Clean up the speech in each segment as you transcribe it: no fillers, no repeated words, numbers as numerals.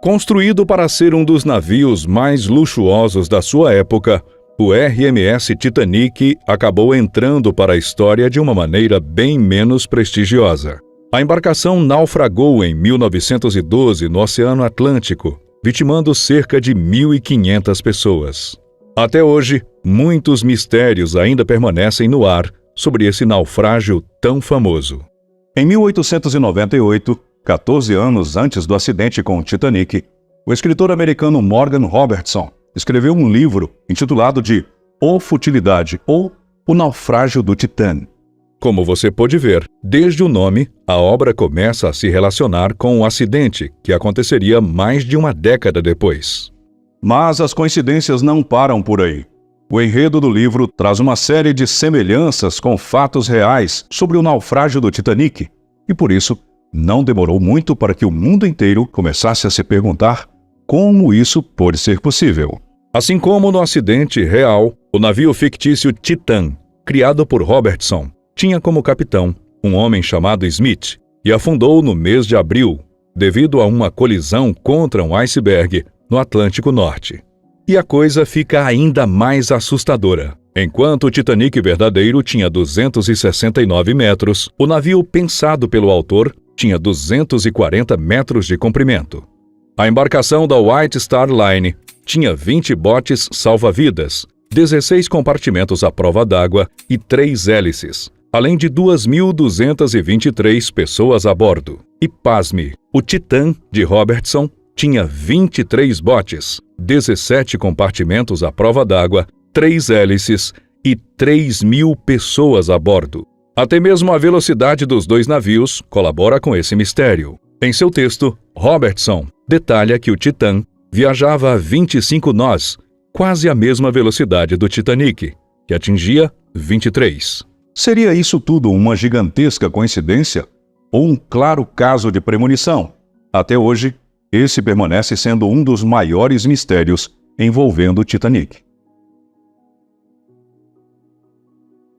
Construído para ser um dos navios mais luxuosos da sua época, o RMS Titanic acabou entrando para a história de uma maneira bem menos prestigiosa. A embarcação naufragou em 1912 no Oceano Atlântico, vitimando cerca de 1.500 pessoas. Até hoje, muitos mistérios ainda permanecem no ar sobre esse naufrágio tão famoso. Em 1898, 14 anos antes do acidente com o Titanic, o escritor americano Morgan Robertson escreveu um livro intitulado de O Futilidade ou O Naufrágio do Titã. Como você pôde ver, desde o nome, a obra começa a se relacionar com o acidente que aconteceria mais de uma década depois. Mas as coincidências não param por aí. O enredo do livro traz uma série de semelhanças com fatos reais sobre o naufrágio do Titanic, e por isso não demorou muito para que o mundo inteiro começasse a se perguntar como isso pode ser possível. Assim como no acidente real, o navio fictício Titã, criado por Robertson, tinha como capitão um homem chamado Smith e afundou no mês de abril, devido a uma colisão contra um iceberg no Atlântico Norte. E a coisa fica ainda mais assustadora. Enquanto o Titanic verdadeiro tinha 269 metros, o navio pensado pelo autor tinha 240 metros de comprimento. A embarcação da White Star Line tinha 20 botes salva-vidas, 16 compartimentos à prova d'água e 3 hélices, além de 2.223 pessoas a bordo. E pasme, o Titã de Robertson tinha 23 botes, 17 compartimentos à prova d'água, 3 hélices e 3.000 pessoas a bordo. Até mesmo a velocidade dos dois navios colabora com esse mistério. Em seu texto, Robertson detalha que o Titã viajava a 25 nós, quase a mesma velocidade do Titanic, que atingia 23. Seria isso tudo uma gigantesca coincidência ou um claro caso de premonição? Até hoje, esse permanece sendo um dos maiores mistérios envolvendo o Titanic.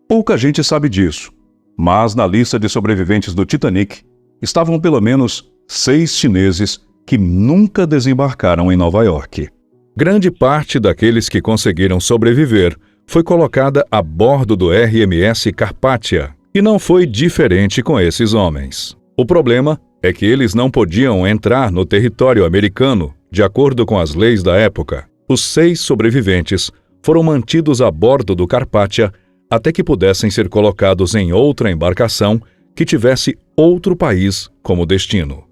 Pouca gente sabe disso, mas na lista de sobreviventes do Titanic estavam pelo menos 6 chineses que nunca desembarcaram em Nova York. Grande parte daqueles que conseguiram sobreviver foi colocada a bordo do RMS Carpathia, e não foi diferente com esses homens. O problema é que eles não podiam entrar no território americano, de acordo com as leis da época. Os 6 sobreviventes foram mantidos a bordo do Carpathia até que pudessem ser colocados em outra embarcação que tivesse outro país como destino.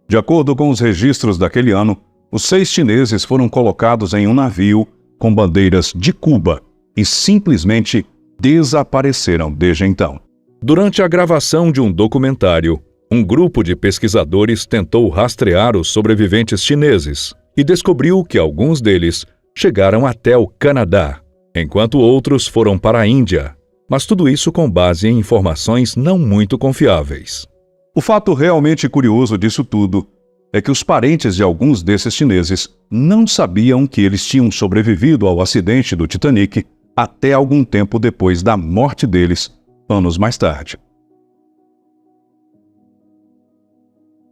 De acordo com os registros daquele ano, os 6 chineses foram colocados em um navio com bandeiras de Cuba e simplesmente desapareceram desde então. Durante a gravação de um documentário, um grupo de pesquisadores tentou rastrear os sobreviventes chineses e descobriu que alguns deles chegaram até o Canadá, enquanto outros foram para a Índia, mas tudo isso com base em informações não muito confiáveis. O fato realmente curioso disso tudo é que os parentes de alguns desses chineses não sabiam que eles tinham sobrevivido ao acidente do Titanic até algum tempo depois da morte deles, anos mais tarde.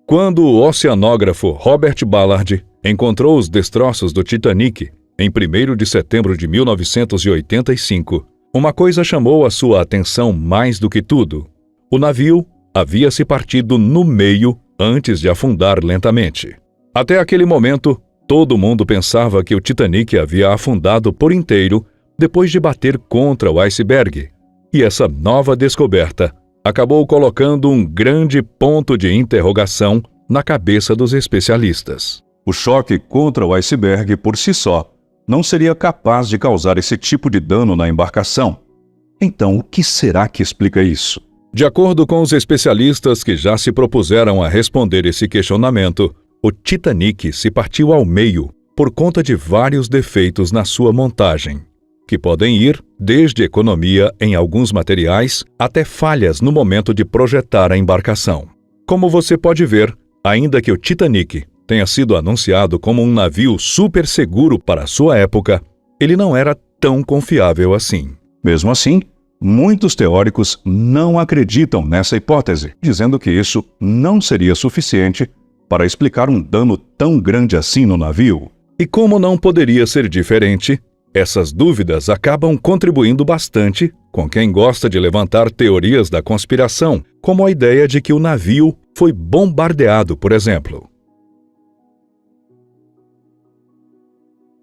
Quando o oceanógrafo Robert Ballard encontrou os destroços do Titanic, em 1º de setembro de 1985, uma coisa chamou a sua atenção mais do que tudo. O navio havia se partido no meio antes de afundar lentamente. Até aquele momento, todo mundo pensava que o Titanic havia afundado por inteiro depois de bater contra o iceberg. E essa nova descoberta acabou colocando um grande ponto de interrogação na cabeça dos especialistas. O choque contra o iceberg por si só não seria capaz de causar esse tipo de dano na embarcação. Então, o que será que explica isso? De acordo com os especialistas que já se propuseram a responder esse questionamento, o Titanic se partiu ao meio por conta de vários defeitos na sua montagem, que podem ir desde economia em alguns materiais até falhas no momento de projetar a embarcação. Como você pode ver, ainda que o Titanic tenha sido anunciado como um navio super seguro para a sua época, ele não era tão confiável assim. Mesmo assim, muitos teóricos não acreditam nessa hipótese, dizendo que isso não seria suficiente para explicar um dano tão grande assim no navio. E como não poderia ser diferente, essas dúvidas acabam contribuindo bastante com quem gosta de levantar teorias da conspiração, como a ideia de que o navio foi bombardeado, por exemplo.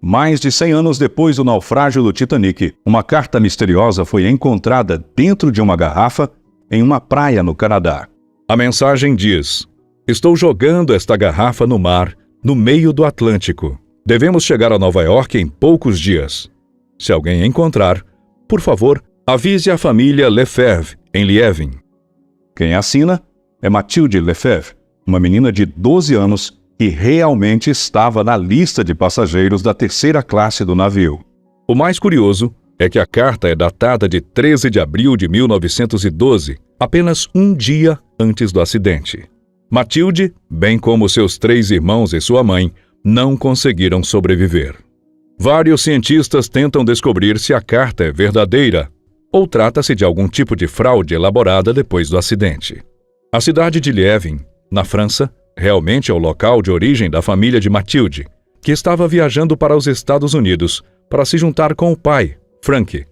Mais de 100 anos depois do naufrágio do Titanic, uma carta misteriosa foi encontrada dentro de uma garrafa em uma praia no Canadá. A mensagem diz: "Estou jogando esta garrafa no mar, no meio do Atlântico. Devemos chegar a Nova York em poucos dias. Se alguém encontrar, por favor, avise a família Lefebvre, em Liévin." Quem assina é Mathilde Lefebvre, uma menina de 12 anos que realmente estava na lista de passageiros da terceira classe do navio. O mais curioso é que a carta é datada de 13 de abril de 1912, apenas um dia antes do acidente. Mathilde, bem como seus 3 irmãos e sua mãe, não conseguiram sobreviver. Vários cientistas tentam descobrir se a carta é verdadeira ou trata-se de algum tipo de fraude elaborada depois do acidente. A cidade de Liévin, na França, realmente é o local de origem da família de Mathilde, que estava viajando para os Estados Unidos para se juntar com o pai, Frank,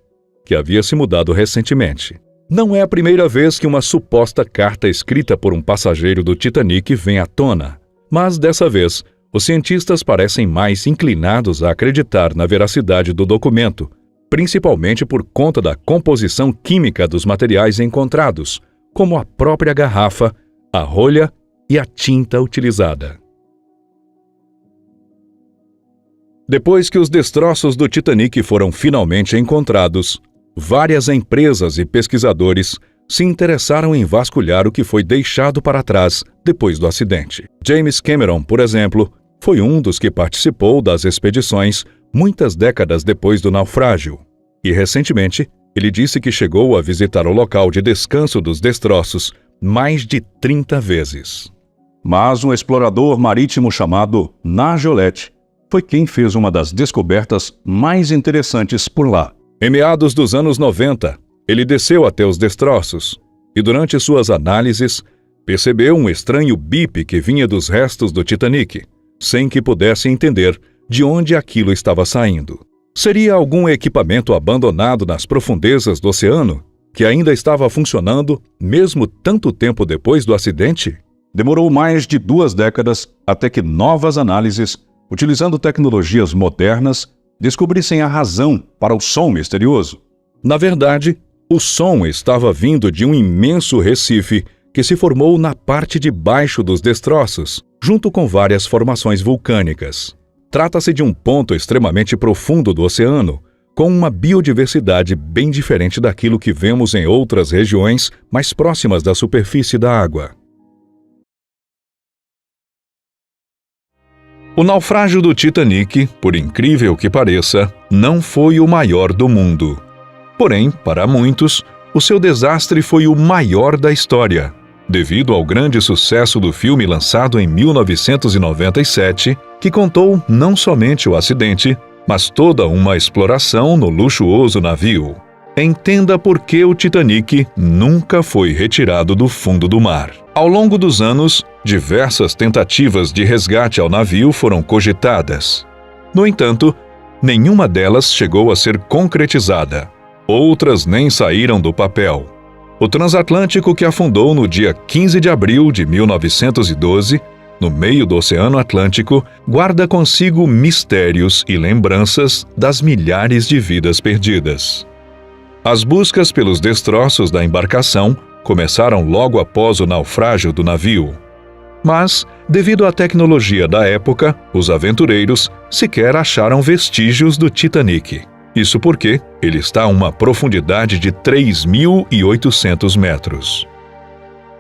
que havia se mudado recentemente. Não é a primeira vez que uma suposta carta escrita por um passageiro do Titanic vem à tona, mas dessa vez os cientistas parecem mais inclinados a acreditar na veracidade do documento, principalmente por conta da composição química dos materiais encontrados, como a própria garrafa, a rolha e a tinta utilizada. Depois que os destroços do Titanic foram finalmente encontrados, várias empresas e pesquisadores se interessaram em vasculhar o que foi deixado para trás depois do acidente. James Cameron, por exemplo, foi um dos que participou das expedições muitas décadas depois do naufrágio. E recentemente, ele disse que chegou a visitar o local de descanso dos destroços mais de 30 vezes. Mas um explorador marítimo chamado Nargeolet foi quem fez uma das descobertas mais interessantes por lá. Em meados dos anos 90, ele desceu até os destroços e, durante suas análises, percebeu um estranho bip que vinha dos restos do Titanic, sem que pudesse entender de onde aquilo estava saindo. Seria algum equipamento abandonado nas profundezas do oceano, que ainda estava funcionando mesmo tanto tempo depois do acidente? Demorou mais de 2 décadas até que novas análises, utilizando tecnologias modernas, descobrissem a razão para o som misterioso. Na verdade, o som estava vindo de um imenso recife que se formou na parte de baixo dos destroços, junto com várias formações vulcânicas. Trata-se de um ponto extremamente profundo do oceano, com uma biodiversidade bem diferente daquilo que vemos em outras regiões mais próximas da superfície da água. O naufrágio do Titanic, por incrível que pareça, não foi o maior do mundo. Porém, para muitos, o seu desastre foi o maior da história, devido ao grande sucesso do filme lançado em 1997, que contou não somente o acidente, mas toda uma exploração no luxuoso navio. Entenda por que o Titanic nunca foi retirado do fundo do mar. Ao longo dos anos, diversas tentativas de resgate ao navio foram cogitadas. No entanto, nenhuma delas chegou a ser concretizada. Outras nem saíram do papel. O transatlântico, que afundou no dia 15 de abril de 1912, no meio do Oceano Atlântico, guarda consigo mistérios e lembranças das milhares de vidas perdidas. As buscas pelos destroços da embarcação começaram logo após o naufrágio do navio. Mas, devido à tecnologia da época, os aventureiros sequer acharam vestígios do Titanic. Isso porque ele está a uma profundidade de 3.800 metros.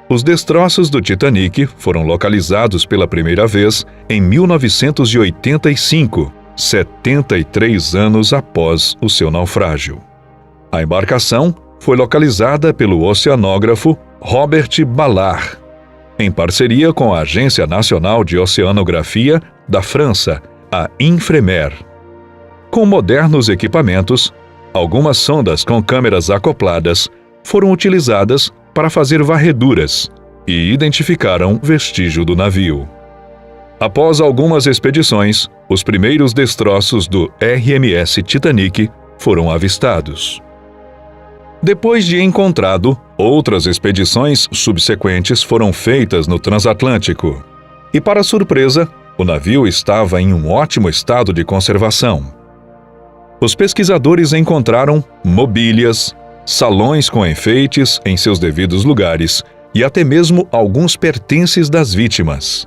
Os destroços do Titanic foram localizados pela primeira vez em 1985, 73 anos após o seu naufrágio. A embarcação foi localizada pelo oceanógrafo Robert Ballard, em parceria com a Agência Nacional de Oceanografia da França, a Infremer. Com modernos equipamentos, algumas sondas com câmeras acopladas foram utilizadas para fazer varreduras e identificaram vestígio do navio. Após algumas expedições, os primeiros destroços do RMS Titanic foram avistados. Depois de encontrado, outras expedições subsequentes foram feitas no transatlântico. E, para surpresa, o navio estava em um ótimo estado de conservação. Os pesquisadores encontraram mobílias, salões com enfeites em seus devidos lugares e até mesmo alguns pertences das vítimas.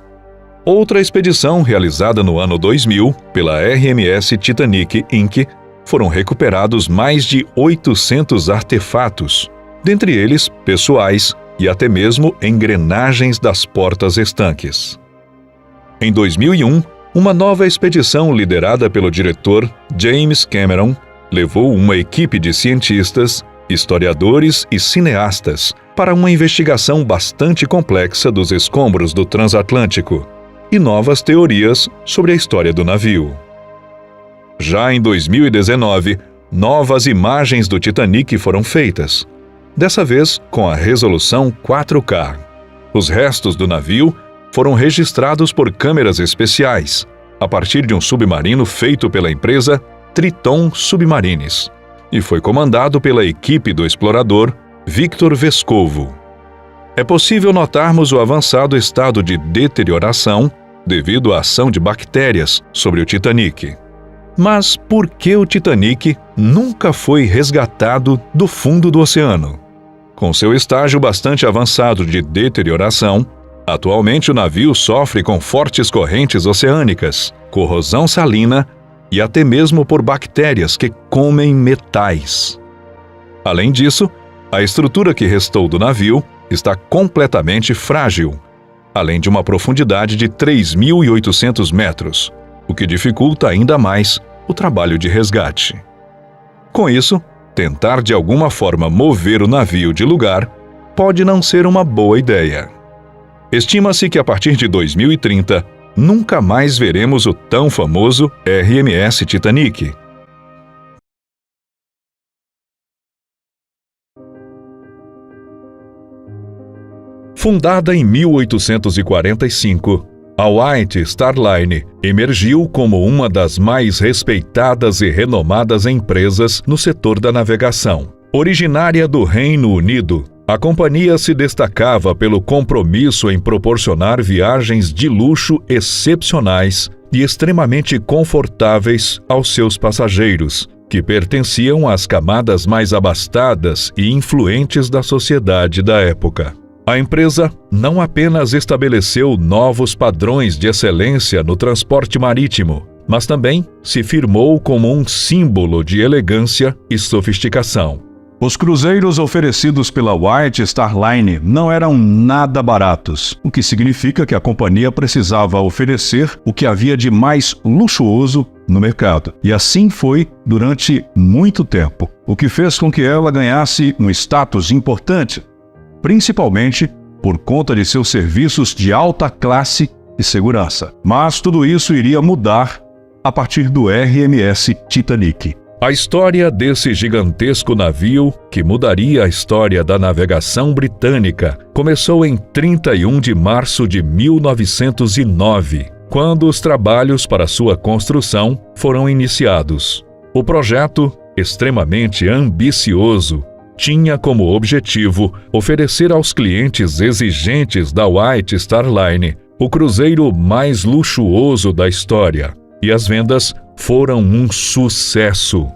Outra expedição realizada no ano 2000 pela RMS Titanic Inc. foram recuperados mais de 800 artefatos, dentre eles pessoais e até mesmo engrenagens das portas estanques. Em 2001, uma nova expedição liderada pelo diretor James Cameron levou uma equipe de cientistas, historiadores e cineastas para uma investigação bastante complexa dos escombros do transatlântico e novas teorias sobre a história do navio. Já em 2019, novas imagens do Titanic foram feitas, dessa vez com a resolução 4K. Os restos do navio foram registrados por câmeras especiais, a partir de um submarino feito pela empresa Triton Submarines, e foi comandado pela equipe do explorador Victor Vescovo. É possível notarmos o avançado estado de deterioração devido à ação de bactérias sobre o Titanic. Mas por que o Titanic nunca foi resgatado do fundo do oceano? Com seu estágio bastante avançado de deterioração, atualmente o navio sofre com fortes correntes oceânicas, corrosão salina e até mesmo por bactérias que comem metais. Além disso, a estrutura que restou do navio está completamente frágil, além de uma profundidade de 3.800 metros, o que dificulta ainda mais o trabalho de resgate. Com isso, tentar de alguma forma mover o navio de lugar pode não ser uma boa ideia. Estima-se que a partir de 2030, nunca mais veremos o tão famoso RMS Titanic. Fundada em 1845, a White Star Line emergiu como uma das mais respeitadas e renomadas empresas no setor da navegação. Originária do Reino Unido, a companhia se destacava pelo compromisso em proporcionar viagens de luxo excepcionais e extremamente confortáveis aos seus passageiros, que pertenciam às camadas mais abastadas e influentes da sociedade da época. A empresa não apenas estabeleceu novos padrões de excelência no transporte marítimo, mas também se firmou como um símbolo de elegância e sofisticação. Os cruzeiros oferecidos pela White Star Line não eram nada baratos, o que significa que a companhia precisava oferecer o que havia de mais luxuoso no mercado. E assim foi durante muito tempo, o que fez com que ela ganhasse um status importante, principalmente por conta de seus serviços de alta classe e segurança. Mas tudo isso iria mudar a partir do RMS Titanic. A história desse gigantesco navio, que mudaria a história da navegação britânica, começou em 31 de março de 1909, quando os trabalhos para sua construção foram iniciados. O projeto, extremamente ambicioso, tinha como objetivo oferecer aos clientes exigentes da White Star Line o cruzeiro mais luxuoso da história, e as vendas foram um sucesso.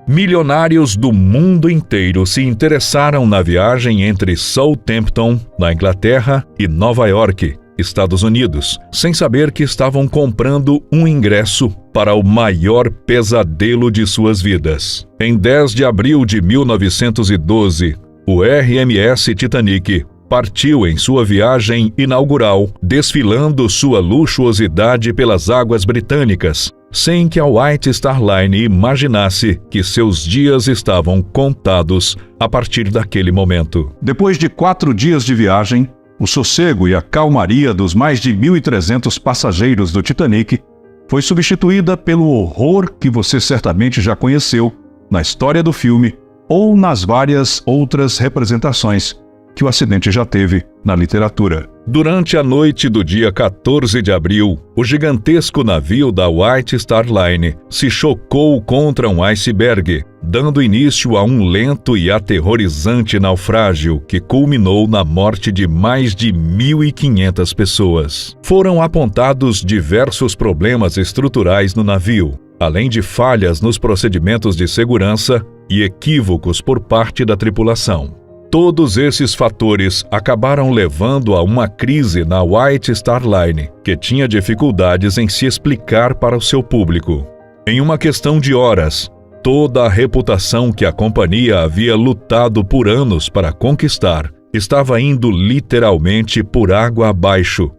Milionários do mundo inteiro se interessaram na viagem entre Southampton, na Inglaterra, e Nova York, Estados Unidos, sem saber que estavam comprando um ingresso para o maior pesadelo de suas vidas. Em 10 de abril de 1912, o RMS Titanic partiu em sua viagem inaugural, desfilando sua luxuosidade pelas águas britânicas, sem que a White Star Line imaginasse que seus dias estavam contados a partir daquele momento. Depois de 4 dias de viagem, o sossego e a calmaria dos mais de 1.300 passageiros do Titanic foi substituída pelo horror que você certamente já conheceu na história do filme ou nas várias outras representações que o acidente já teve na literatura. Durante a noite do dia 14 de abril, o gigantesco navio da White Star Line se chocou contra um iceberg, dando início a um lento e aterrorizante naufrágio que culminou na morte de mais de 1.500 pessoas. Foram apontados diversos problemas estruturais no navio, além de falhas nos procedimentos de segurança e equívocos por parte da tripulação. Todos esses fatores acabaram levando a uma crise na White Star Line, que tinha dificuldades em se explicar para o seu público. Em uma questão de horas, toda a reputação que a companhia havia lutado por anos para conquistar estava indo literalmente por água abaixo,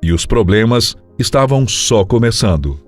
e os problemas estavam só começando.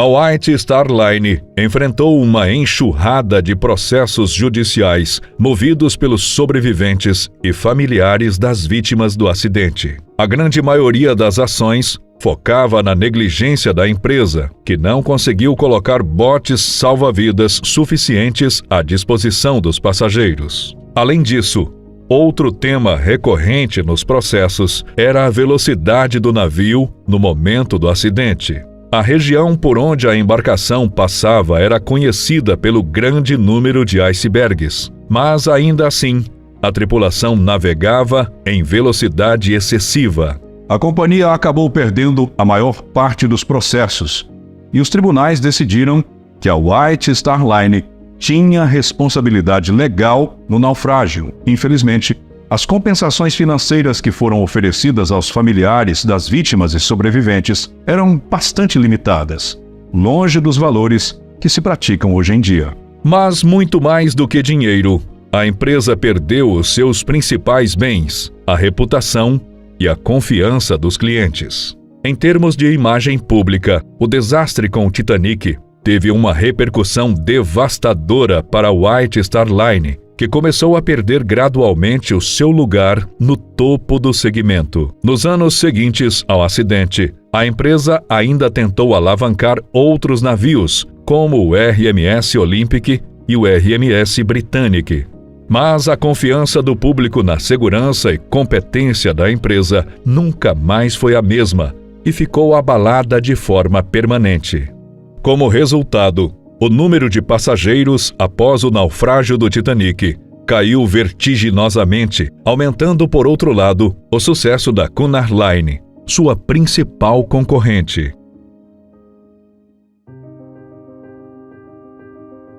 A White Star Line enfrentou uma enxurrada de processos judiciais movidos pelos sobreviventes e familiares das vítimas do acidente. A grande maioria das ações focava na negligência da empresa, que não conseguiu colocar botes salva-vidas suficientes à disposição dos passageiros. Além disso, outro tema recorrente nos processos era a velocidade do navio no momento do acidente. A região por onde a embarcação passava era conhecida pelo grande número de icebergs, mas ainda assim, a tripulação navegava em velocidade excessiva. A companhia acabou perdendo a maior parte dos processos, e os tribunais decidiram que a White Star Line tinha responsabilidade legal no naufrágio. Infelizmente, as compensações financeiras que foram oferecidas aos familiares das vítimas e sobreviventes eram bastante limitadas, longe dos valores que se praticam hoje em dia. Mas muito mais do que dinheiro, a empresa perdeu os seus principais bens, a reputação e a confiança dos clientes. Em termos de imagem pública, o desastre com o Titanic teve uma repercussão devastadora para a White Star Line, que começou a perder gradualmente o seu lugar no topo do segmento. Nos anos seguintes ao acidente, a empresa ainda tentou alavancar outros navios, como o RMS Olympic e o RMS Britannic. Mas a confiança do público na segurança e competência da empresa nunca mais foi a mesma e ficou abalada de forma permanente. Como resultado, o número de passageiros após o naufrágio do Titanic caiu vertiginosamente, aumentando, por outro lado, o sucesso da Cunard Line, sua principal concorrente.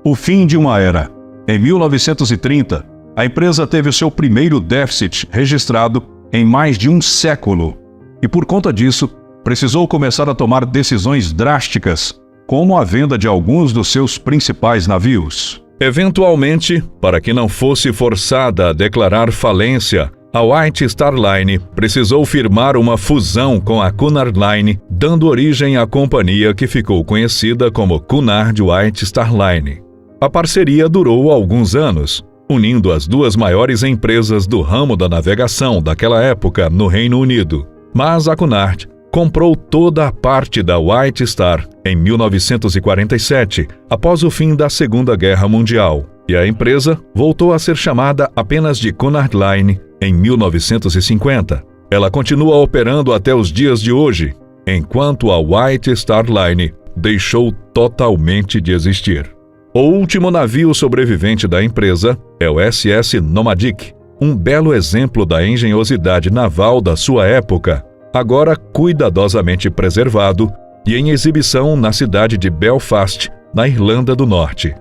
O fim de uma era. Em 1930, a empresa teve o seu primeiro déficit registrado em mais de um século e, por conta disso, precisou começar a tomar decisões drásticas, como a venda de alguns dos seus principais navios. Eventualmente, para que não fosse forçada a declarar falência, a White Star Line precisou firmar uma fusão com a Cunard Line, dando origem à companhia que ficou conhecida como Cunard White Star Line. A parceria durou alguns anos, unindo as duas maiores empresas do ramo da navegação daquela época no Reino Unido. Mas a Cunard comprou toda a parte da White Star em 1947, após o fim da Segunda Guerra Mundial, e a empresa voltou a ser chamada apenas de Cunard Line em 1950. Ela continua operando até os dias de hoje, enquanto a White Star Line deixou totalmente de existir. O último navio sobrevivente da empresa é o SS Nomadic, um belo exemplo da engenhosidade naval da sua época, agora cuidadosamente preservado e em exibição na cidade de Belfast, na Irlanda do Norte.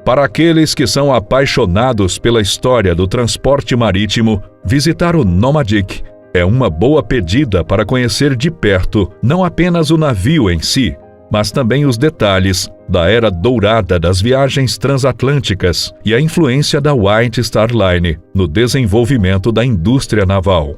Para aqueles que são apaixonados pela história do transporte marítimo, visitar o Nomadic é uma boa pedida para conhecer de perto não apenas o navio em si, mas também os detalhes da era dourada das viagens transatlânticas e a influência da White Star Line no desenvolvimento da indústria naval.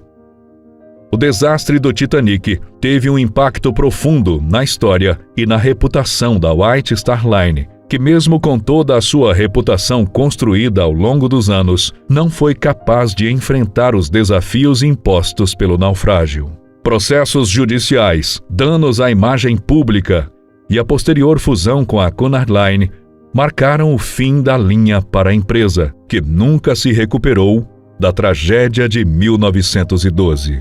O desastre do Titanic teve um impacto profundo na história e na reputação da White Star Line, que mesmo com toda a sua reputação construída ao longo dos anos, não foi capaz de enfrentar os desafios impostos pelo naufrágio. Processos judiciais, danos à imagem pública e a posterior fusão com a Cunard Line marcaram o fim da linha para a empresa, que nunca se recuperou da tragédia de 1912.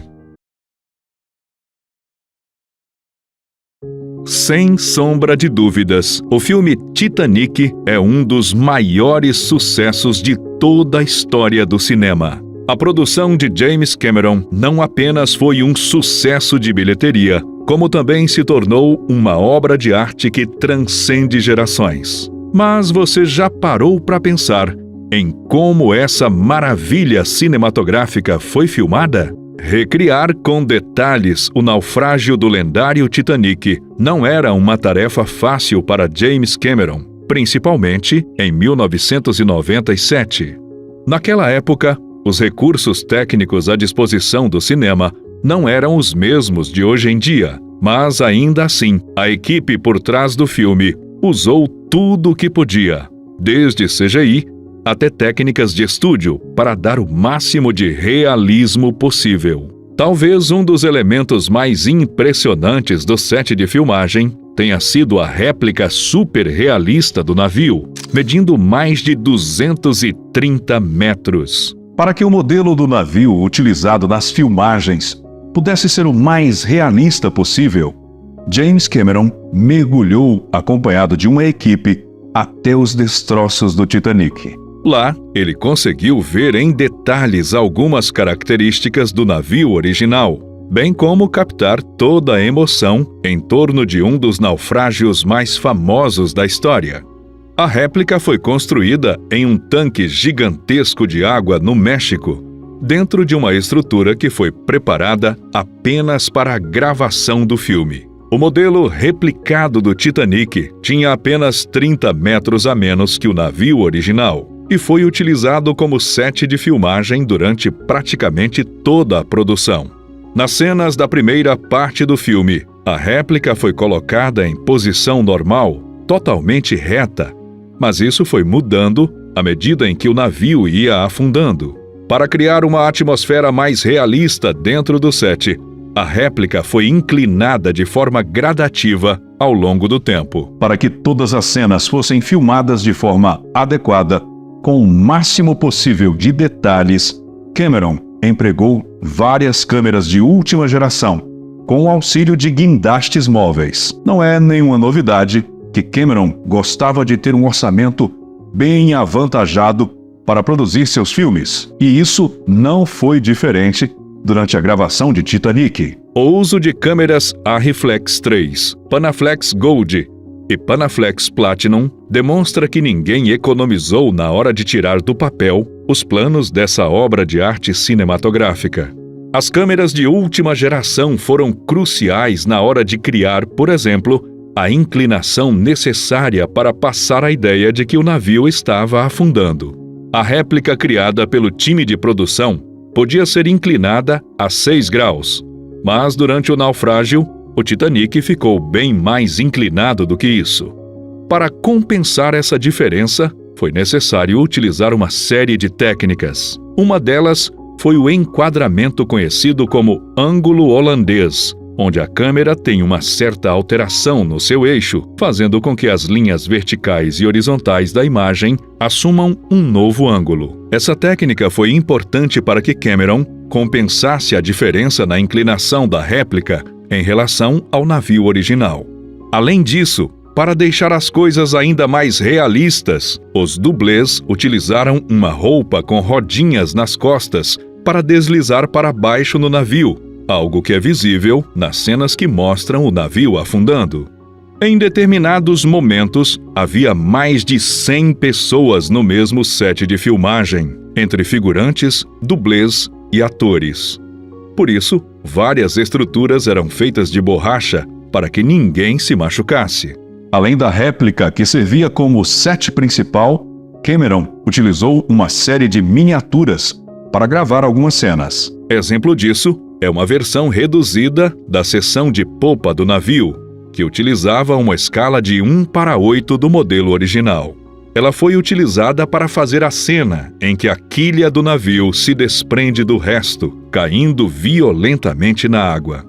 Sem sombra de dúvidas, o filme Titanic é um dos maiores sucessos de toda a história do cinema. A produção de James Cameron não apenas foi um sucesso de bilheteria, como também se tornou uma obra de arte que transcende gerações. Mas você já parou para pensar em como essa maravilha cinematográfica foi filmada? Recriar com detalhes o naufrágio do lendário Titanic não era uma tarefa fácil para James Cameron, principalmente em 1997. Naquela época, os recursos técnicos à disposição do cinema não eram os mesmos de hoje em dia, mas ainda assim, a equipe por trás do filme usou tudo o que podia, desde CGI até técnicas de estúdio, para dar o máximo de realismo possível. Talvez um dos elementos mais impressionantes do set de filmagem tenha sido a réplica super realista do navio, medindo mais de 230 metros. Para que o modelo do navio utilizado nas filmagens pudesse ser o mais realista possível, James Cameron mergulhou acompanhado de uma equipe até os destroços do Titanic. Lá, ele conseguiu ver em detalhes algumas características do navio original, bem como captar toda a emoção em torno de um dos naufrágios mais famosos da história. A réplica foi construída em um tanque gigantesco de água no México, dentro de uma estrutura que foi preparada apenas para a gravação do filme. O modelo replicado do Titanic tinha apenas 30 metros a menos que o navio original e foi utilizado como set de filmagem durante praticamente toda a produção. Nas cenas da primeira parte do filme, a réplica foi colocada em posição normal, totalmente reta, mas isso foi mudando à medida em que o navio ia afundando. Para criar uma atmosfera mais realista dentro do set, a réplica foi inclinada de forma gradativa ao longo do tempo. Para que todas as cenas fossem filmadas de forma adequada, com o máximo possível de detalhes, Cameron empregou várias câmeras de última geração, com o auxílio de guindastes móveis. Não é nenhuma novidade que Cameron gostava de ter um orçamento bem avantajado para produzir seus filmes, e isso não foi diferente durante a gravação de Titanic. O uso de câmeras Arriflex 3, Panaflex Gold e Panaflex Platinum demonstra que ninguém economizou na hora de tirar do papel os planos dessa obra de arte cinematográfica. As câmeras de última geração foram cruciais na hora de criar, por exemplo, a inclinação necessária para passar a ideia de que o navio estava afundando. A réplica criada pelo time de produção podia ser inclinada a 6 graus, mas durante o naufrágio, o Titanic ficou bem mais inclinado do que isso. Para compensar essa diferença, foi necessário utilizar uma série de técnicas. Uma delas foi o enquadramento conhecido como ângulo holandês, onde a câmera tem uma certa alteração no seu eixo, fazendo com que as linhas verticais e horizontais da imagem assumam um novo ângulo. Essa técnica foi importante para que Cameron compensasse a diferença na inclinação da réplica em relação ao navio original. Além disso, para deixar as coisas ainda mais realistas, os dublês utilizaram uma roupa com rodinhas nas costas para deslizar para baixo no navio, algo que é visível nas cenas que mostram o navio afundando. Em determinados momentos, havia mais de 100 pessoas no mesmo set de filmagem, entre figurantes, dublês e atores. Por isso, várias estruturas eram feitas de borracha para que ninguém se machucasse. Além da réplica que servia como set principal, Cameron utilizou uma série de miniaturas para gravar algumas cenas. Exemplo disso é uma versão reduzida da seção de popa do navio, que utilizava uma escala de 1:8 do modelo original. Ela foi utilizada para fazer a cena em que a quilha do navio se desprende do resto, caindo violentamente na água.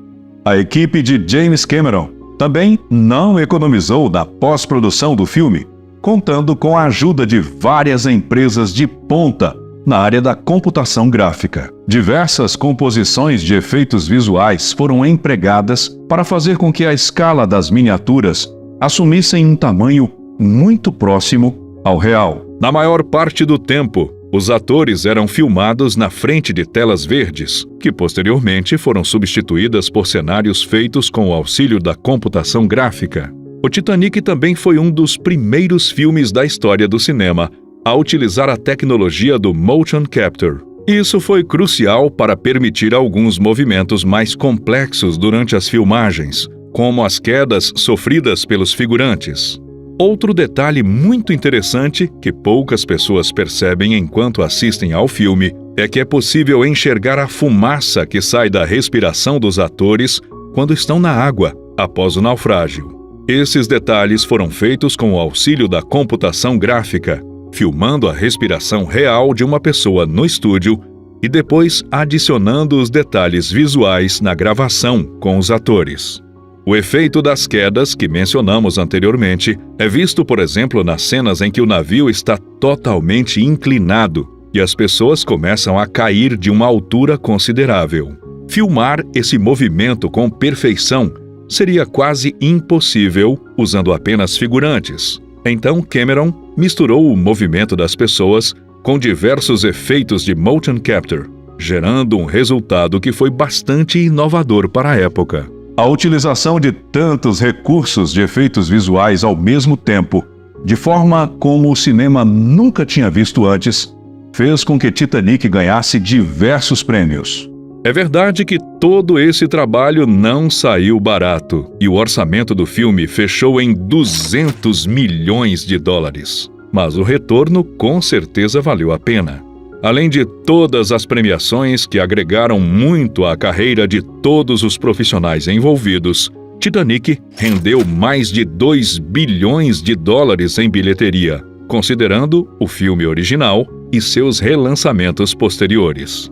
A equipe de James Cameron também não economizou na pós-produção do filme, contando com a ajuda de várias empresas de ponta na área da computação gráfica. Diversas composições de efeitos visuais foram empregadas para fazer com que a escala das miniaturas assumissem um tamanho muito próximo ao real. Na maior parte do tempo, os atores eram filmados na frente de telas verdes, que posteriormente foram substituídas por cenários feitos com o auxílio da computação gráfica. O Titanic também foi um dos primeiros filmes da história do cinema a utilizar a tecnologia do motion capture. Isso foi crucial para permitir alguns movimentos mais complexos durante as filmagens, como as quedas sofridas pelos figurantes. Outro detalhe muito interessante que poucas pessoas percebem enquanto assistem ao filme é que é possível enxergar a fumaça que sai da respiração dos atores quando estão na água após o naufrágio. Esses detalhes foram feitos com o auxílio da computação gráfica, filmando a respiração real de uma pessoa no estúdio e depois adicionando os detalhes visuais na gravação com os atores. O efeito das quedas que mencionamos anteriormente é visto, por exemplo, nas cenas em que o navio está totalmente inclinado e as pessoas começam a cair de uma altura considerável. Filmar esse movimento com perfeição seria quase impossível usando apenas figurantes. Então Cameron misturou o movimento das pessoas com diversos efeitos de motion capture, gerando um resultado que foi bastante inovador para a época. A utilização de tantos recursos de efeitos visuais ao mesmo tempo, de forma como o cinema nunca tinha visto antes, fez com que Titanic ganhasse diversos prêmios. É verdade que todo esse trabalho não saiu barato, e o orçamento do filme fechou em 200 milhões de dólares. Mas o retorno com certeza valeu a pena. Além de todas as premiações que agregaram muito à carreira de todos os profissionais envolvidos, Titanic rendeu mais de 2 bilhões de dólares em bilheteria, considerando o filme original e seus relançamentos posteriores.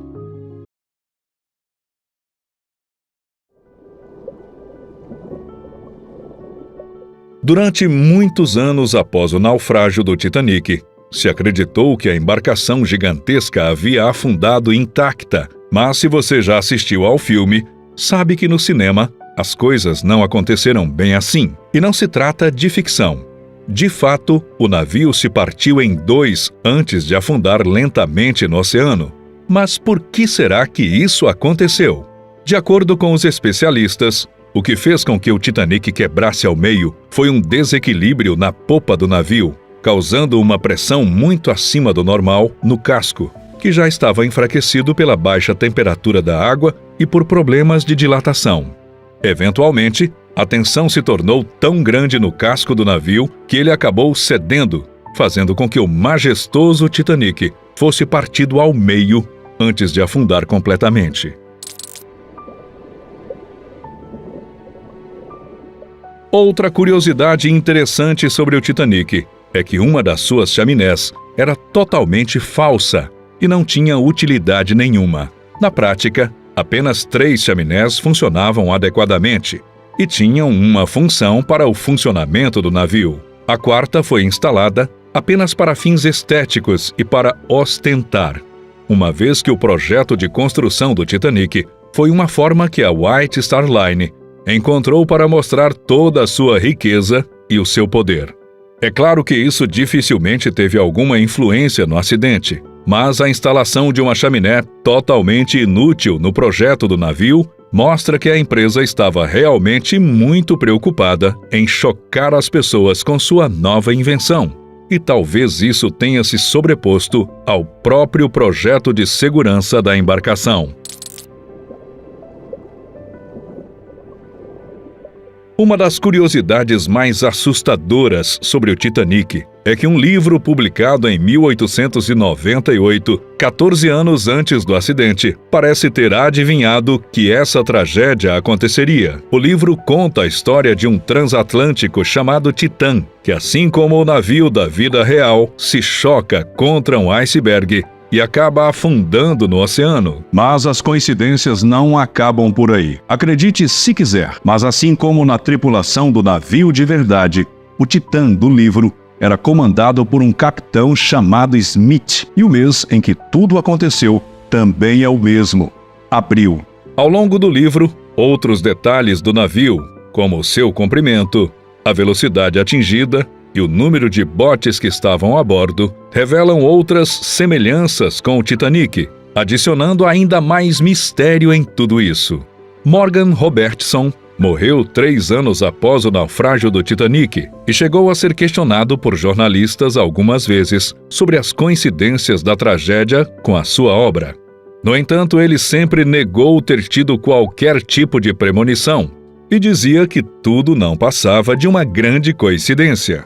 Durante muitos anos após o naufrágio do Titanic, se acreditou que a embarcação gigantesca havia afundado intacta, mas se você já assistiu ao filme, sabe que no cinema as coisas não aconteceram bem assim, e não se trata de ficção. De fato, o navio se partiu em dois antes de afundar lentamente no oceano. Mas por que será que isso aconteceu? De acordo com os especialistas, o que fez com que o Titanic quebrasse ao meio foi um desequilíbrio na popa do navio, causando uma pressão muito acima do normal no casco, que já estava enfraquecido pela baixa temperatura da água e por problemas de dilatação. Eventualmente, a tensão se tornou tão grande no casco do navio que ele acabou cedendo, fazendo com que o majestoso Titanic fosse partido ao meio antes de afundar completamente. Outra curiosidade interessante sobre o Titanic é que uma das suas chaminés era totalmente falsa e não tinha utilidade nenhuma. Na prática, apenas 3 chaminés funcionavam adequadamente e tinham uma função para o funcionamento do navio. A quarta foi instalada apenas para fins estéticos e para ostentar, uma vez que o projeto de construção do Titanic foi uma forma que a White Star Line encontrou para mostrar toda a sua riqueza e o seu poder. É claro que isso dificilmente teve alguma influência no acidente, mas a instalação de uma chaminé totalmente inútil no projeto do navio mostra que a empresa estava realmente muito preocupada em chocar as pessoas com sua nova invenção. E talvez isso tenha se sobreposto ao próprio projeto de segurança da embarcação. Uma das curiosidades mais assustadoras sobre o Titanic é que um livro publicado em 1898, 14 anos antes do acidente, parece ter adivinhado que essa tragédia aconteceria. O livro conta a história de um transatlântico chamado Titã, que, assim como o navio da vida real, se choca contra um iceberg e acaba afundando no oceano. Mas as coincidências não acabam por aí. Acredite se quiser, mas assim como na tripulação do navio de verdade, o Titã do livro era comandado por um capitão chamado Smith, e o mês em que tudo aconteceu também é o mesmo, abril. Ao longo do livro, outros detalhes do navio, como o seu comprimento, a velocidade atingida e o número de botes que estavam a bordo, revelam outras semelhanças com o Titanic, adicionando ainda mais mistério em tudo isso. Morgan Robertson morreu 3 anos após o naufrágio do Titanic e chegou a ser questionado por jornalistas algumas vezes sobre as coincidências da tragédia com a sua obra. No entanto, ele sempre negou ter tido qualquer tipo de premonição e dizia que tudo não passava de uma grande coincidência.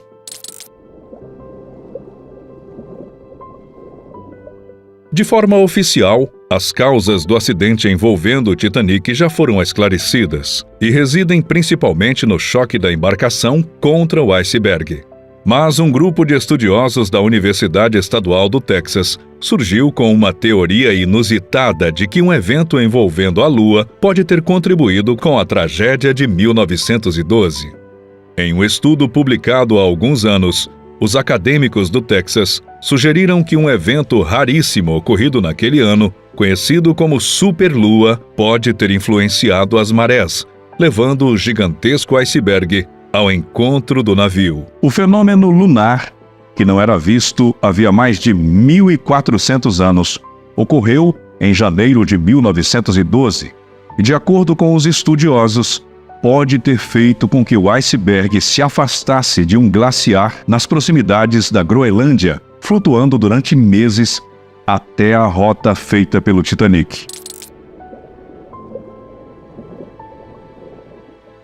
De forma oficial, as causas do acidente envolvendo o Titanic já foram esclarecidas e residem principalmente no choque da embarcação contra o iceberg. Mas um grupo de estudiosos da Universidade Estadual do Texas surgiu com uma teoria inusitada de que um evento envolvendo a Lua pode ter contribuído com a tragédia de 1912. Em um estudo publicado há alguns anos, os acadêmicos do Texas sugeriram que um evento raríssimo ocorrido naquele ano, conhecido como superlua, pode ter influenciado as marés, levando o gigantesco iceberg ao encontro do navio. O fenômeno lunar, que não era visto havia mais de 1.400 anos, ocorreu em janeiro de 1912 e, de acordo com os estudiosos, pode ter feito com que o iceberg se afastasse de um glaciar nas proximidades da Groenlândia, flutuando durante meses até a rota feita pelo Titanic.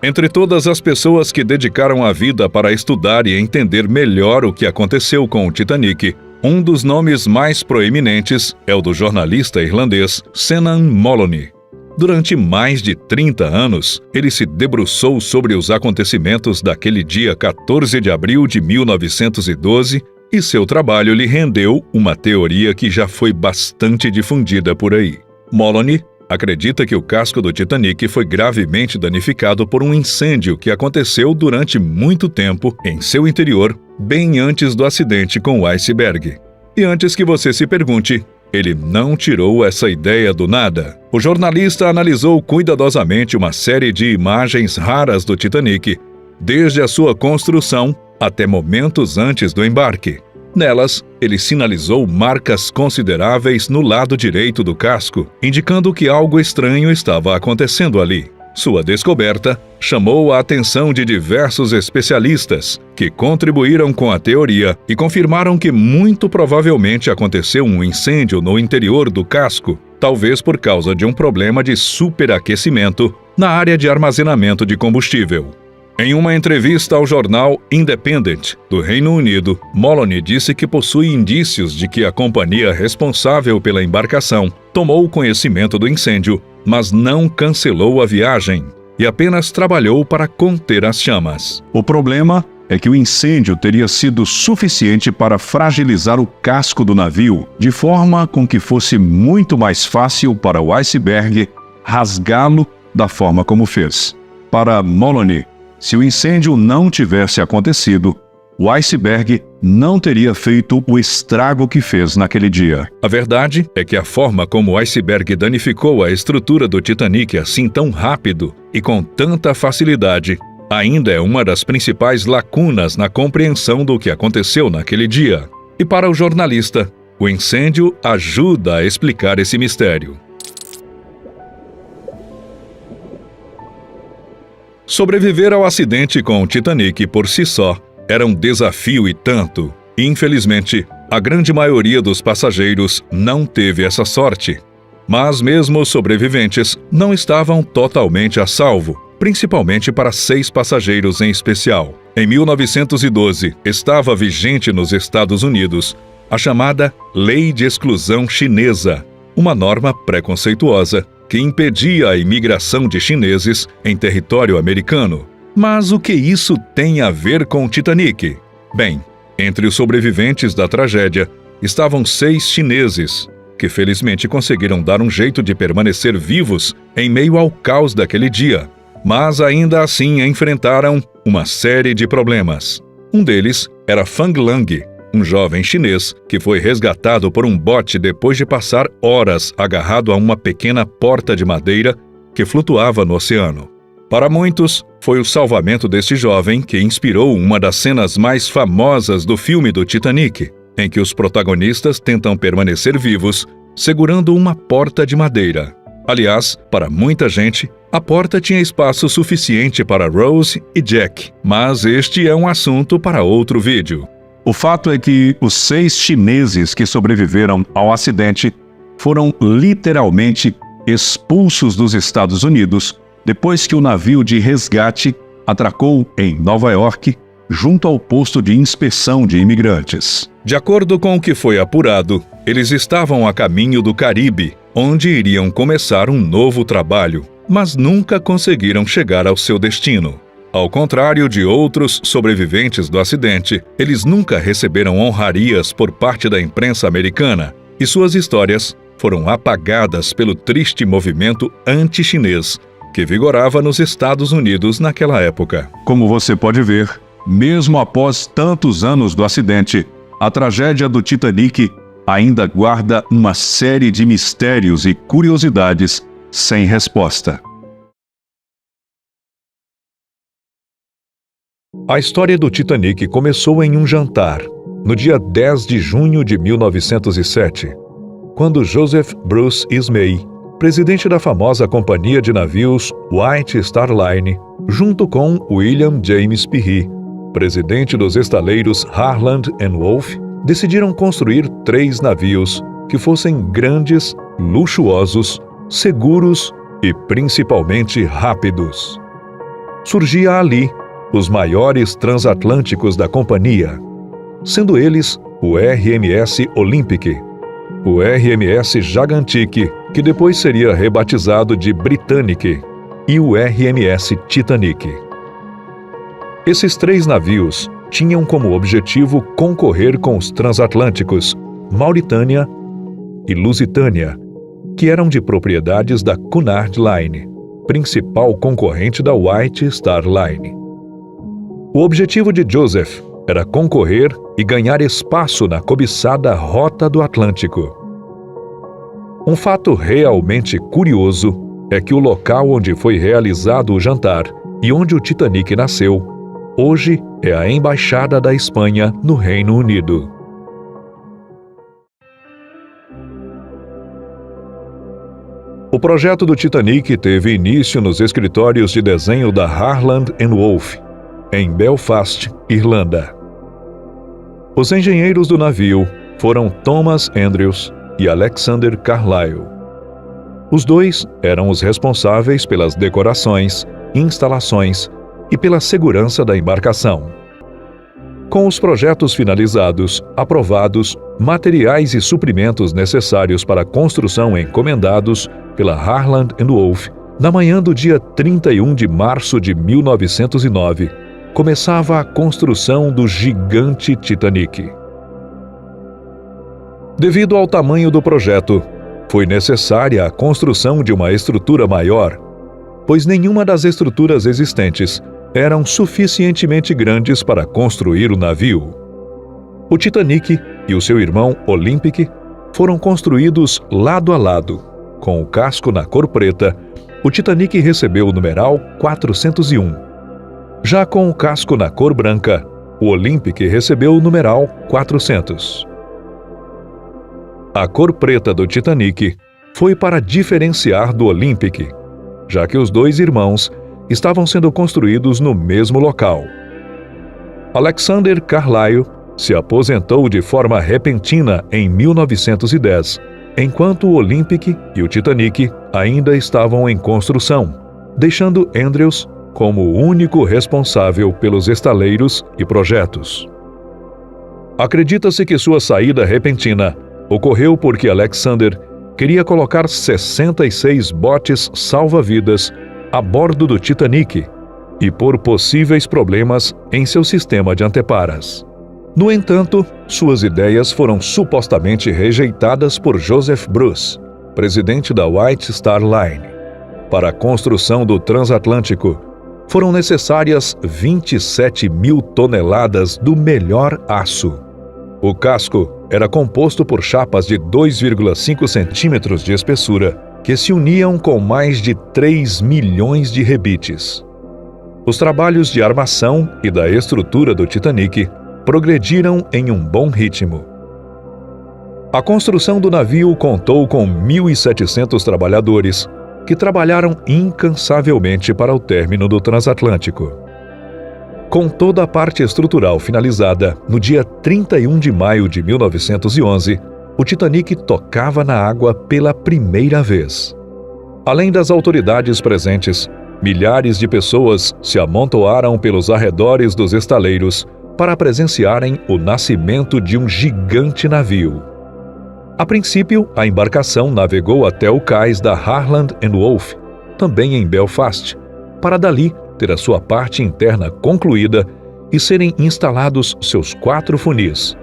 Entre todas as pessoas que dedicaram a vida para estudar e entender melhor o que aconteceu com o Titanic, um dos nomes mais proeminentes é o do jornalista irlandês Senan Moloney. Durante mais de 30 anos, ele se debruçou sobre os acontecimentos daquele dia 14 de abril de 1912 e seu trabalho lhe rendeu uma teoria que já foi bastante difundida por aí. Moloney acredita que o casco do Titanic foi gravemente danificado por um incêndio que aconteceu durante muito tempo em seu interior, bem antes do acidente com o iceberg. E antes que você se pergunte, ele não tirou essa ideia do nada. O jornalista analisou cuidadosamente uma série de imagens raras do Titanic, desde a sua construção até momentos antes do embarque. Nelas, ele sinalizou marcas consideráveis no lado direito do casco, indicando que algo estranho estava acontecendo ali. Sua descoberta chamou a atenção de diversos especialistas, que contribuíram com a teoria e confirmaram que muito provavelmente aconteceu um incêndio no interior do casco, talvez por causa de um problema de superaquecimento na área de armazenamento de combustível. Em uma entrevista ao jornal Independent, do Reino Unido, Moloney disse que possui indícios de que a companhia responsável pela embarcação tomou conhecimento do incêndio, mas não cancelou a viagem e apenas trabalhou para conter as chamas. O problema é que o incêndio teria sido suficiente para fragilizar o casco do navio, de forma com que fosse muito mais fácil para o iceberg rasgá-lo da forma como fez. Para Moloney, se o incêndio não tivesse acontecido, o iceberg não teria feito o estrago que fez naquele dia. A verdade é que a forma como o iceberg danificou a estrutura do Titanic assim tão rápido e com tanta facilidade ainda é uma das principais lacunas na compreensão do que aconteceu naquele dia. E para o jornalista, o incêndio ajuda a explicar esse mistério. Sobreviver ao acidente com o Titanic por si só era um desafio e tanto. Infelizmente, a grande maioria dos passageiros não teve essa sorte. Mas mesmo os sobreviventes não estavam totalmente a salvo, principalmente para 6 passageiros em especial. Em 1912, estava vigente nos Estados Unidos a chamada Lei de Exclusão Chinesa, uma norma preconceituosa que impedia a imigração de chineses em território americano. Mas o que isso tem a ver com o Titanic? Bem, entre os sobreviventes da tragédia estavam 6 chineses, que felizmente conseguiram dar um jeito de permanecer vivos em meio ao caos daquele dia, mas ainda assim enfrentaram uma série de problemas. Um deles era Fang Lang, um jovem chinês que foi resgatado por um bote depois de passar horas agarrado a uma pequena porta de madeira que flutuava no oceano. Para muitos, foi o salvamento deste jovem que inspirou uma das cenas mais famosas do filme do Titanic, em que os protagonistas tentam permanecer vivos segurando uma porta de madeira. Aliás, para muita gente, a porta tinha espaço suficiente para Rose e Jack, mas este é um assunto para outro vídeo. O fato é que os 6 chineses que sobreviveram ao acidente foram literalmente expulsos dos Estados Unidos depois que o navio de resgate atracou em Nova York, junto ao posto de inspeção de imigrantes. De acordo com o que foi apurado, eles estavam a caminho do Caribe, onde iriam começar um novo trabalho, mas nunca conseguiram chegar ao seu destino. Ao contrário de outros sobreviventes do acidente, eles nunca receberam honrarias por parte da imprensa americana e suas histórias foram apagadas pelo triste movimento anti-chinês que vigorava nos Estados Unidos naquela época. Como você pode ver, mesmo após tantos anos do acidente, a tragédia do Titanic ainda guarda uma série de mistérios e curiosidades sem resposta. A história do Titanic começou em um jantar, no dia 10 de junho de 1907, quando Joseph Bruce Ismay, presidente da famosa companhia de navios White Star Line, junto com William James Peary, presidente dos estaleiros Harland & Wolff, decidiram construir 3 navios que fossem grandes, luxuosos, seguros e principalmente rápidos. Surgia ali os maiores transatlânticos da companhia, sendo eles o RMS Olympic, o RMS Gigantic, que depois seria rebatizado de Britannic, e o RMS Titanic. Esses 3 navios tinham como objetivo concorrer com os transatlânticos Mauritânia e Lusitânia, que eram de propriedades da Cunard Line, principal concorrente da White Star Line. O objetivo de Joseph era concorrer e ganhar espaço na cobiçada Rota do Atlântico. Um fato realmente curioso é que o local onde foi realizado o jantar e onde o Titanic nasceu, hoje é a Embaixada da Espanha no Reino Unido. O projeto do Titanic teve início nos escritórios de desenho da Harland & Wolff, em Belfast, Irlanda. Os engenheiros do navio foram Thomas Andrews e Alexander Carlyle. Os dois eram os responsáveis pelas decorações, instalações e pela segurança da embarcação. Com os projetos finalizados, aprovados, materiais e suprimentos necessários para a construção encomendados pela Harland & Wolff, na manhã do dia 31 de março de 1909, começava a construção do gigante Titanic. Devido ao tamanho do projeto, foi necessária a construção de uma estrutura maior, pois nenhuma das estruturas existentes eram suficientemente grandes para construir o navio. O Titanic e o seu irmão Olympic foram construídos lado a lado. Com o casco na cor preta, o Titanic recebeu o numeral 401. Já com o casco na cor branca, o Olympic recebeu o numeral 400. A cor preta do Titanic foi para diferenciar do Olympic, já que os 2 irmãos estavam sendo construídos no mesmo local. Alexander Carlyle se aposentou de forma repentina em 1910, enquanto o Olympic e o Titanic ainda estavam em construção, deixando Andrews como o único responsável pelos estaleiros e projetos. Acredita-se que sua saída repentina ocorreu porque Alexander queria colocar 66 botes salva-vidas a bordo do Titanic e por possíveis problemas em seu sistema de anteparas. No entanto, suas ideias foram supostamente rejeitadas por Joseph Bruce, presidente da White Star Line. Para a construção do transatlântico, foram necessárias 27 mil toneladas do melhor aço. O casco era composto por chapas de 2,5 centímetros de espessura, que se uniam com mais de 3 milhões de rebites. Os trabalhos de armação e da estrutura do Titanic progrediram em um bom ritmo. A construção do navio contou com 1.700 trabalhadores, que trabalharam incansavelmente para o término do transatlântico. Com toda a parte estrutural finalizada, no dia 31 de maio de 1911, o Titanic tocava na água pela primeira vez. Além das autoridades presentes, milhares de pessoas se amontoaram pelos arredores dos estaleiros para presenciarem o nascimento de um gigante navio. A princípio, a embarcação navegou até o cais da Harland & Wolff, também em Belfast, para dali ter a sua parte interna concluída e serem instalados seus 4 funis,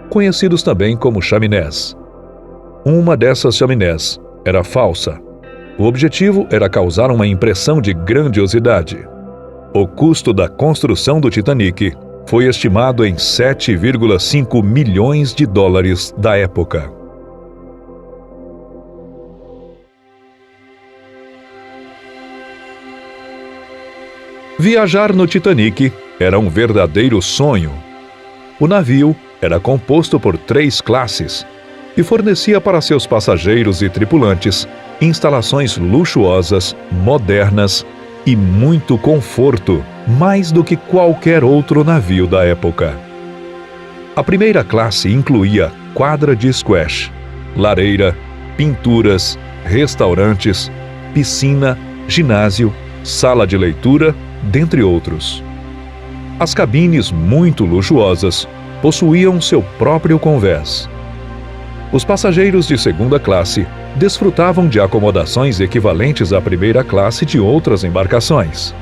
conhecidos também como chaminés. Uma dessas chaminés era falsa. O objetivo era causar uma impressão de grandiosidade. O custo da construção do Titanic foi estimado em 7,5 milhões de dólares da época. Viajar no Titanic era um verdadeiro sonho. O navio era composto por 3 classes e fornecia para seus passageiros e tripulantes instalações luxuosas, modernas e muito conforto, mais do que qualquer outro navio da época. A primeira classe incluía quadra de squash, lareira, pinturas, restaurantes, piscina, ginásio, sala de leitura, dentre outros. As cabines, muito luxuosas, possuíam seu próprio convés. Os passageiros de segunda classe desfrutavam de acomodações equivalentes à primeira classe de outras embarcações.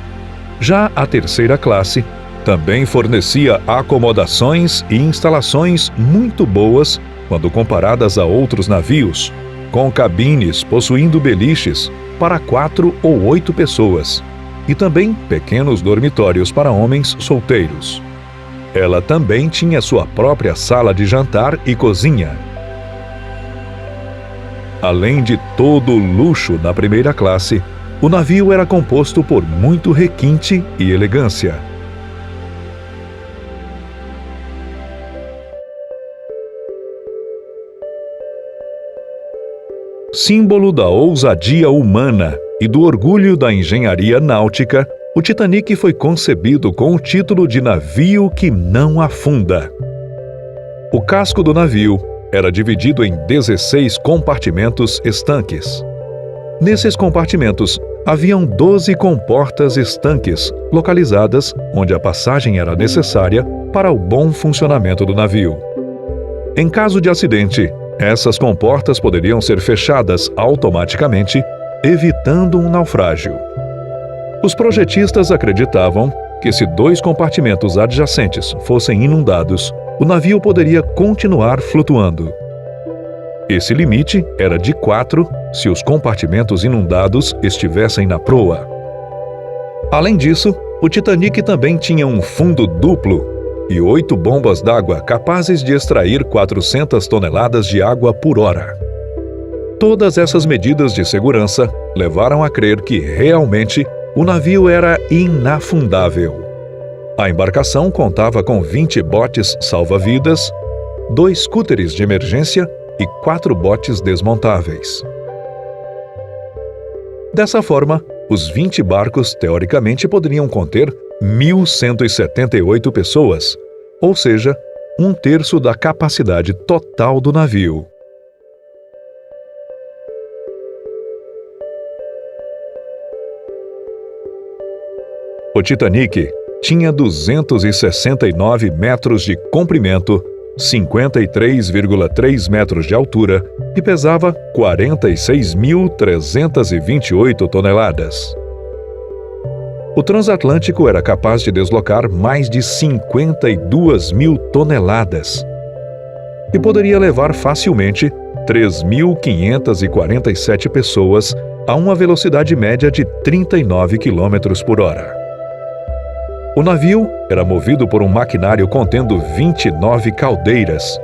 Já a terceira classe também fornecia acomodações e instalações muito boas quando comparadas a outros navios, com cabines possuindo beliches para 4 ou 8 pessoas, e também pequenos dormitórios para homens solteiros. Ela também tinha sua própria sala de jantar e cozinha. Além de todo o luxo na primeira classe, o navio era composto por muito requinte e elegância. Símbolo da ousadia humana e do orgulho da engenharia náutica, o Titanic foi concebido com o título de navio que não afunda. O casco do navio era dividido em 16 compartimentos estanques. Nesses compartimentos, haviam 12 comportas estanques, localizadas onde a passagem era necessária para o bom funcionamento do navio. Em caso de acidente, essas comportas poderiam ser fechadas automaticamente, evitando um naufrágio. Os projetistas acreditavam que se 2 compartimentos adjacentes fossem inundados, o navio poderia continuar flutuando. Esse limite era de 4 se os compartimentos inundados estivessem na proa. Além disso, o Titanic também tinha um fundo duplo e 8 bombas d'água capazes de extrair 400 toneladas de água por hora. Todas essas medidas de segurança levaram a crer que, realmente, o navio era inafundável. A embarcação contava com 20 botes salva-vidas, 2 cúteres de emergência e 4 botes desmontáveis. Dessa forma, os 20 barcos teoricamente poderiam conter 1.178 pessoas, ou seja, 1/3 da capacidade total do navio. O Titanic tinha 269 metros de comprimento, 53,3 metros de altura e pesava 46.328 toneladas. O transatlântico era capaz de deslocar mais de 52 mil toneladas e poderia levar facilmente 3.547 pessoas a uma velocidade média de 39 km por hora. O navio era movido por um maquinário contendo 29 caldeiras,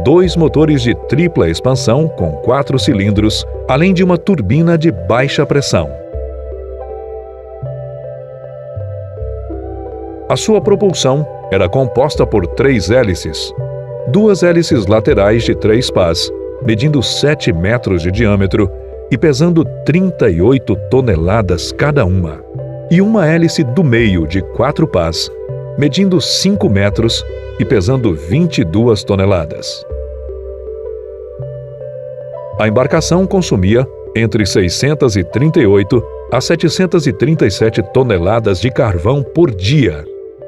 2 motores de tripla expansão com 4 cilindros, além de uma turbina de baixa pressão. A sua propulsão era composta por 3 hélices, 2 hélices laterais de 3 pás, medindo 7 metros de diâmetro e pesando 38 toneladas cada uma, e uma hélice do meio de 4 pás, medindo 5 metros e pesando 22 toneladas. A embarcação consumia entre 638 a 737 toneladas de carvão por dia.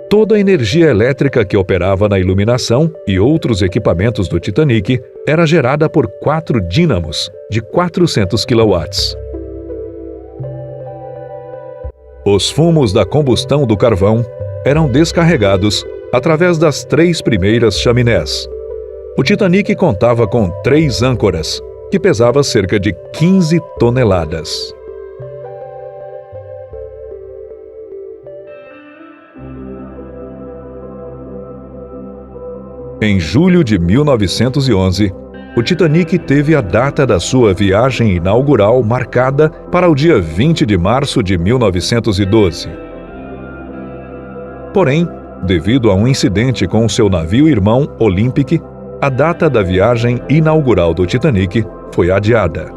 Toda a energia elétrica que operava na iluminação e outros equipamentos do Titanic era gerada por 4 dínamos de 400 kW. Os fumos da combustão do carvão eram descarregados através das 3 primeiras chaminés. O Titanic contava com 3 âncoras, que pesava cerca de 15 toneladas. Em julho de 1911, o Titanic teve a data da sua viagem inaugural marcada para o dia 20 de março de 1912. Porém, devido a um incidente com seu navio irmão Olympic, a data da viagem inaugural do Titanic foi adiada.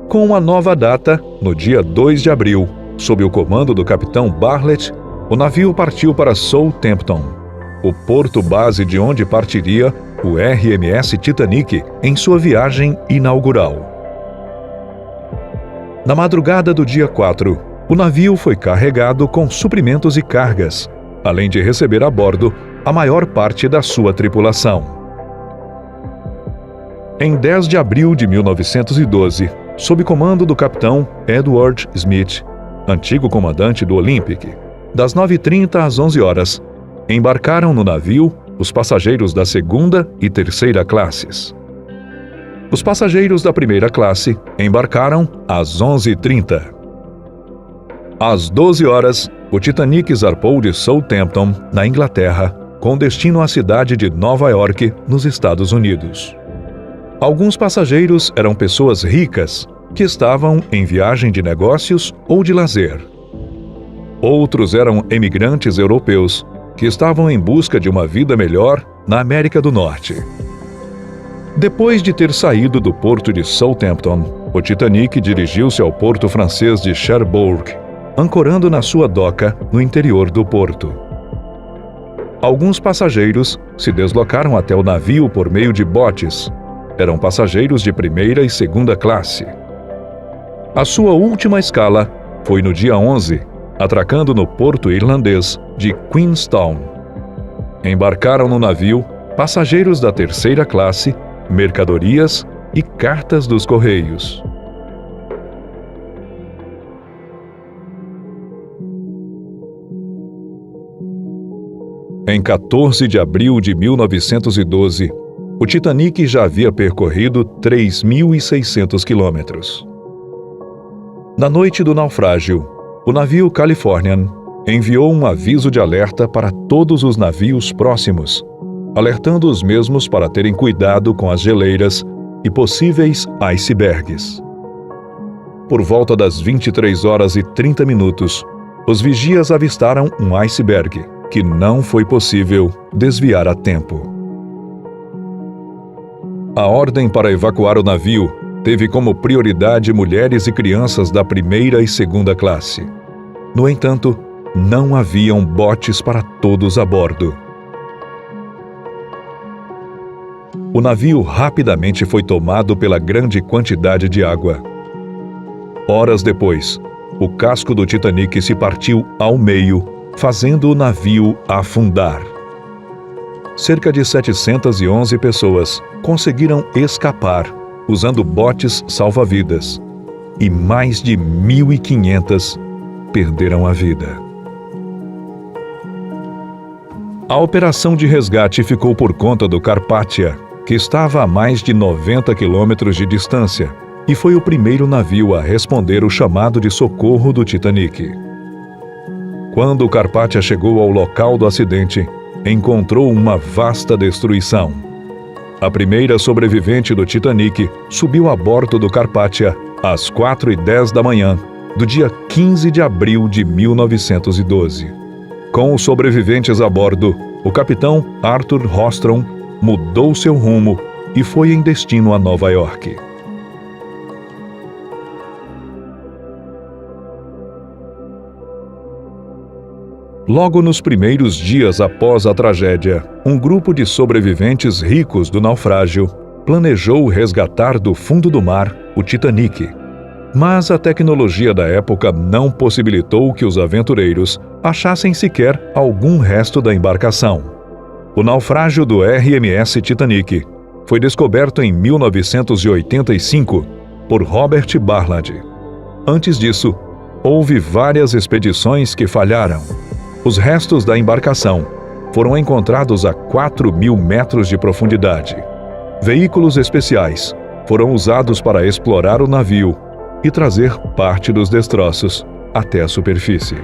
Com uma nova data, no dia 2 de abril, sob o comando do capitão Bartlett, o navio partiu para Southampton, o porto base de onde partiria o RMS Titanic em sua viagem inaugural. Na madrugada do dia 4, o navio foi carregado com suprimentos e cargas, além de receber a bordo a maior parte da sua tripulação. Em 10 de abril de 1912, sob comando do capitão Edward Smith, antigo comandante do Olympic, das 9h30 às 11 horas, embarcaram no navio os passageiros da segunda e terceira classes. Os passageiros da primeira classe embarcaram às 11h30. Às 12 horas, o Titanic zarpou de Southampton, na Inglaterra, com destino à cidade de Nova York, nos Estados Unidos. Alguns passageiros eram pessoas ricas que estavam em viagem de negócios ou de lazer. Outros eram emigrantes europeus que estavam em busca de uma vida melhor na América do Norte. Depois de ter saído do porto de Southampton, o Titanic dirigiu-se ao porto francês de Cherbourg, ancorando na sua doca no interior do porto. Alguns passageiros se deslocaram até o navio por meio de botes. Eram passageiros de primeira e segunda classe. A sua última escala foi no dia 11, atracando no porto irlandês de Queenstown. Embarcaram no navio passageiros da terceira classe, mercadorias e cartas dos correios. Em 14 de abril de 1912, o Titanic já havia percorrido 3.600 quilômetros. Na noite do naufrágio, o navio Californian enviou um aviso de alerta para todos os navios próximos, alertando os mesmos para terem cuidado com as geleiras e possíveis icebergs. Por volta das 23h30, os vigias avistaram um iceberg, que não foi possível desviar a tempo. A ordem para evacuar o navio teve como prioridade mulheres e crianças da primeira e segunda classe. No entanto, não haviam botes para todos a bordo. O navio rapidamente foi tomado pela grande quantidade de água. Horas depois, o casco do Titanic se partiu ao meio, fazendo o navio afundar. Cerca de 711 pessoas conseguiram escapar usando botes salva-vidas e mais de 1.500 perderam a vida. A operação de resgate ficou por conta do Carpathia, que estava a mais de 90 quilômetros de distância, e foi o primeiro navio a responder o chamado de socorro do Titanic. Quando o Carpathia chegou ao local do acidente, encontrou uma vasta destruição. A primeira sobrevivente do Titanic subiu a bordo do Carpathia às 4h10 da manhã, do dia 15 de abril de 1912. Com os sobreviventes a bordo, o capitão Arthur Rostron mudou seu rumo e foi em destino a Nova York. Logo nos primeiros dias após a tragédia, um grupo de sobreviventes ricos do naufrágio planejou resgatar do fundo do mar o Titanic. Mas a tecnologia da época não possibilitou que os aventureiros achassem sequer algum resto da embarcação. O naufrágio do RMS Titanic foi descoberto em 1985 por Robert Barnard. Antes disso, houve várias expedições que falharam. Os restos da embarcação foram encontrados a 4.000 metros de profundidade. Veículos especiais foram usados para explorar o navio e trazer parte dos destroços até a superfície.